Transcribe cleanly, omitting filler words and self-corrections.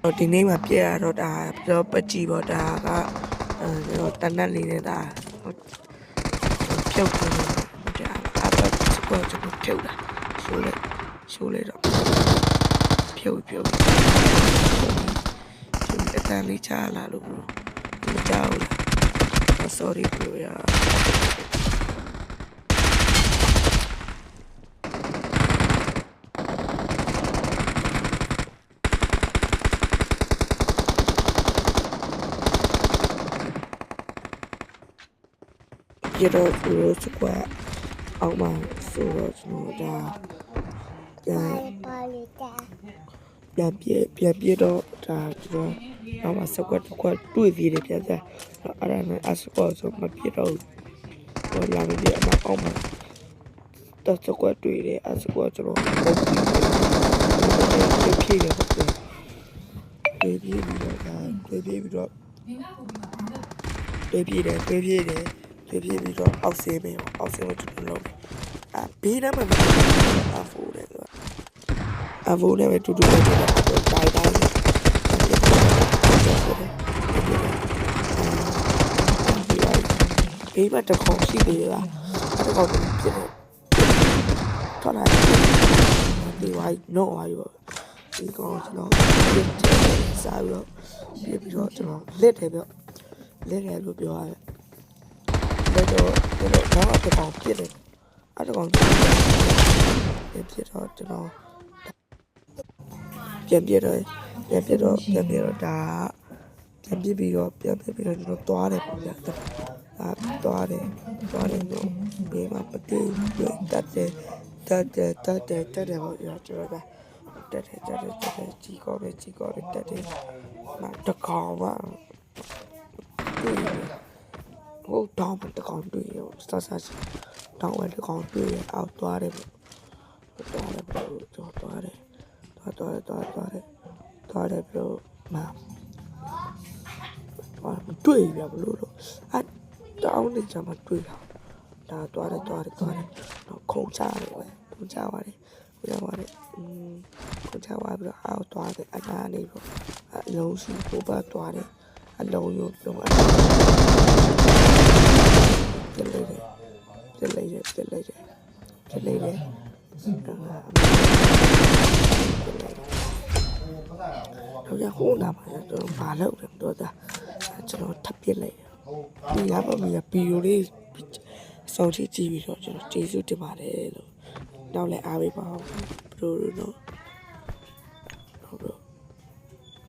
ဒီနေ့မှာပြရတော့ဒါပြောပကြည်ပေါ့ဒါကတော့တနက်လေးနဲ့ဒါဖြုတ်တယ်ဒါအပတ်စကောကျွန်တော်ဖြုတ်တာရှိုးလိုက်တော့ဖြုတ်အတန်လေးချလာလို့မကြောက်ဘူး sorry bro ရပြတော့သူစကွာအောက်မှာဆိုတော့ကျွန်တော်ဒါပြန်ပြေတော့ဒါကျွန်တော်နောက်မှာစကွက်တွေ့သေးတယ်ပြန်အဲ့ဒါနဲ့အစကွက်ဆိုမပြေတော့ဘူးလာမပြေအမအောက်မှာတော့စကွက်တွေ့တယ်အစကွက်ကျွန်တော်ပုတ်ပြီးဖြည့်တယ်ပြီးတော့ပြီးအောက်ဆင်းမယ်အောက်ဆင်းလို့ကျွန်တော်လုပ်ဘေးနားမှာအဖိုးနဲ့ပဲတူလိုက်တယ်တိုင်းဘေးမှာတခေါက်ရှိနေလားတခေါက်ပြည့်တယ်ထွက်လာဒီဝိုင်းတော့ဝါရောဒီကောင်ကျွန်တော်စားပြီးတော့ကျွန်တော်လက်တယ်ပြောလို့ပြောရတယ်တော့တကောင်ပြည့်တယ်အဲ့တကောင်ပြည့်တော့ကျွန်တော်ပြန်ပြည့်တော့ဒါပြန်ပြည့်ပြီးတော့ကျွန်တော်သွားတယ်ပေါ့ဗျာသွားတယ်တော့ဘေးမှာပတိတတ်တယ်ပေါ့ကျွန်တော်တက်ကြီးကောပဲတက်တယ်တကောင်ပါတွေ့ဟိုတောင်းတကောင်တွေ့ရစတောင်းဝဲတကောင်တွေ့ရအောက်သွားတယ်ပေါ့သွားတယ်ပြောမှာတွေ့ရဘလို့တောင်းနေကြမှာတွေ့တာဒါသွားတယ်တော့ခုံချတယ်ပဲခုံချပါတယ်ပြီးတော့အောက်သွားတယ်အနားနေပေါ့အလုံးစုဟိုဘက်သွားတယ်အလုံးရုံပြလိုက်တယ်တော့ရဟိုနာမှာတော့ဘာလုပ်လဲတော့ကျွန်တော်ထပ်ပြစ်လိုက်ဒီရပါမီဗီဒီယိုလေးစောင့်ကြည့်ပြီးတော့ကျွန်တော်ကျေးဇူးတင်ပါတယ်လို့နောက်လည်းအားပေးပါဦးဘရိုနော်